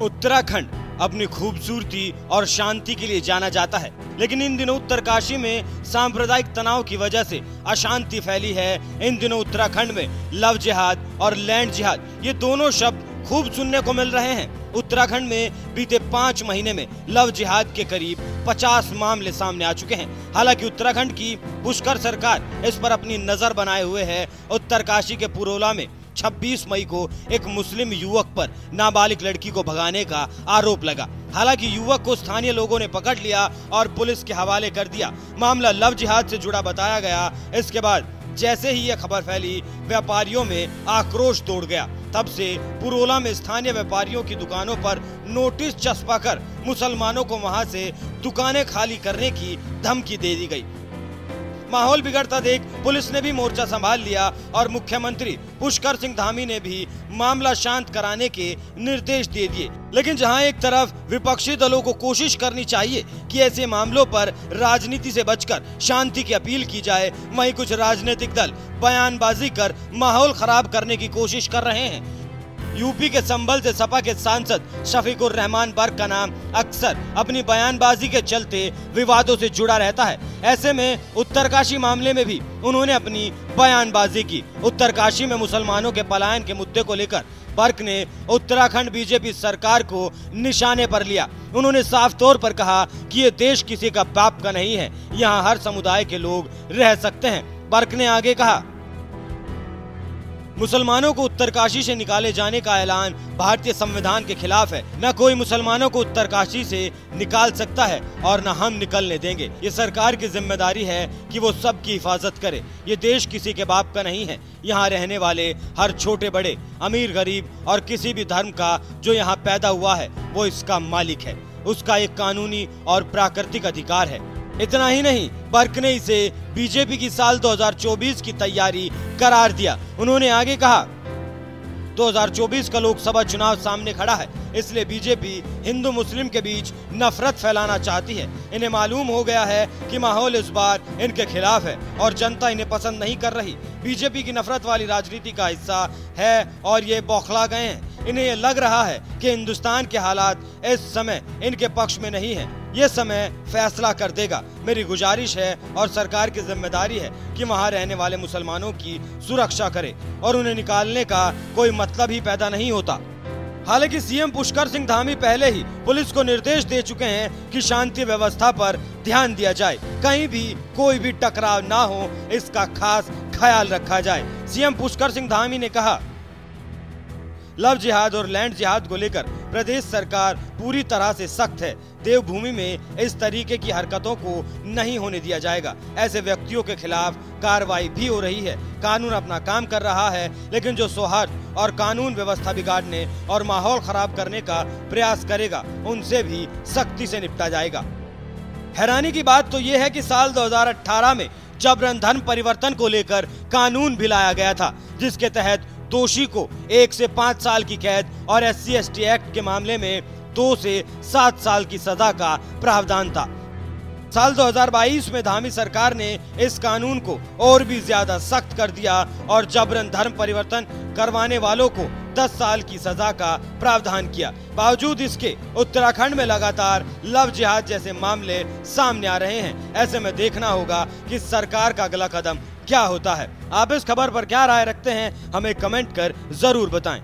उत्तराखंड अपनी खूबसूरती और शांति के लिए जाना जाता है, लेकिन इन दिनों उत्तरकाशी में सांप्रदायिक तनाव की वजह से अशांति फैली है। इन दिनों उत्तराखंड में लव जिहाद और लैंड जिहाद ये दोनों शब्द खूब सुनने को मिल रहे हैं। उत्तराखंड में बीते 5 महीने में लव जिहाद के करीब 50 मामले सामने आ चुके हैं। हालांकि उत्तराखंड की पुष्कर सरकार इस पर अपनी नजर बनाए हुए है। उत्तरकाशी के पुरोला में 26 मई को एक मुस्लिम युवक पर नाबालिग लड़की को भगाने का आरोप लगा। हालांकि युवक को स्थानीय लोगों ने पकड़ लिया और पुलिस के हवाले कर दिया। मामला लव जिहाद से जुड़ा बताया गया। इसके बाद जैसे ही यह खबर फैली, व्यापारियों में आक्रोश दौड़ गया। तब से पुरोला में स्थानीय व्यापारियों की दुकानों पर नोटिस चस्पाकर मुसलमानों को वहां से दुकानें खाली करने की धमकी दे दी गई। माहौल बिगड़ता देख पुलिस ने भी मोर्चा संभाल लिया और मुख्यमंत्री पुष्कर सिंह धामी ने भी मामला शांत कराने के निर्देश दे दिए। लेकिन जहां एक तरफ विपक्षी दलों को कोशिश करनी चाहिए कि ऐसे मामलों पर राजनीति से बचकर शांति की अपील की जाए, वहीं कुछ राजनीतिक दल बयानबाजी कर माहौल खराब करने की कोशिश कर रहे हैं। यूपी के संभल से सपा के सांसद शफीकुर रहमान बर्क का नाम अक्सर अपनी बयानबाजी के चलते विवादों से जुड़ा रहता है। ऐसे में उत्तरकाशी मामले में भी उन्होंने अपनी बयानबाजी की। उत्तरकाशी में मुसलमानों के पलायन के मुद्दे को लेकर बर्क ने उत्तराखंड बीजेपी सरकार को निशाने पर लिया। उन्होंने साफ तौर पर कहा कि ये देश किसी का बाप का नहीं है, यहाँ हर समुदाय के लोग रह सकते हैं। बर्क ने आगे कहा, मुसलमानों को उत्तरकाशी से निकाले जाने का ऐलान भारतीय संविधान के खिलाफ है। न कोई मुसलमानों को उत्तरकाशी से निकाल सकता है और न हम निकलने देंगे। ये सरकार की जिम्मेदारी है कि वो सबकी हिफाजत करे। ये देश किसी के बाप का नहीं है। यहाँ रहने वाले हर छोटे बड़े, अमीर गरीब और किसी भी धर्म का जो यहाँ पैदा हुआ है वो इसका मालिक है। उसका एक कानूनी और प्राकृतिक अधिकार है। इतना ही नहीं, बर्क ने इसे बीजेपी की साल 2024 की तैयारी करार दिया। उन्होंने आगे कहा, 2024 का लोकसभा चुनाव सामने खड़ा है, इसलिए बीजेपी हिंदू मुस्लिम के बीच नफरत फैलाना चाहती है। इन्हें मालूम हो गया है कि माहौल इस बार इनके खिलाफ है और जनता इन्हें पसंद नहीं कर रही। बीजेपी की नफरत वाली राजनीति का हिस्सा है और ये बौखला गए हैं। इन्हें ये लग रहा है कि हिंदुस्तान के हालात इस समय इनके पक्ष में नहीं है। ये समय फैसला कर देगा। मेरी गुजारिश है और सरकार की जिम्मेदारी है कि वहाँ रहने वाले मुसलमानों की सुरक्षा करे और उन्हें निकालने का कोई मतलब ही पैदा नहीं होता। हालांकि सीएम पुष्कर सिंह धामी पहले ही पुलिस को निर्देश दे चुके हैं कि शांति व्यवस्था पर ध्यान दिया जाए, कहीं भी कोई भी टकराव ना हो, इसका खास ख्याल रखा जाए। सीएम पुष्कर सिंह धामी ने कहा, लव जिहाद और लैंड जिहाद को लेकर प्रदेश सरकार पूरी तरह से सख्त है। देवभूमि में इस तरीके की हरकतों को नहीं होने दिया जाएगा। ऐसे व्यक्तियों के खिलाफ कार्रवाई भी हो रही है। कानून अपना काम कर रहा है, लेकिन जो सौहार्द और कानून व्यवस्था बिगाड़ने और माहौल खराब करने का प्रयास करेगा, उनसे भी सख्ती से निपटा जाएगा। हैरानी की बात तो ये है कि साल 2018 में जबरन धर्म परिवर्तन को लेकर कानून भी लाया गया था, जिसके तहत दोषी को 1 से 5 साल की कैद और SC/ST एक्ट के मामले में 2 से 7 साल की सजा का प्रावधान था। साल 2022 में धामी सरकार ने इस कानून को और भी ज्यादा सख्त कर दिया और जबरन धर्म परिवर्तन करवाने वालों को 10 साल की सजा का प्रावधान किया। बावजूद इसके उत्तराखंड में लगातार लव जिहाद जैसे मामले सामने आ रहे हैं। ऐसे में देखना होगा कि सरकार का अगला कदम क्या होता है। आप इस खबर पर क्या राय रखते हैं, हमें कमेंट कर जरूर बताएं।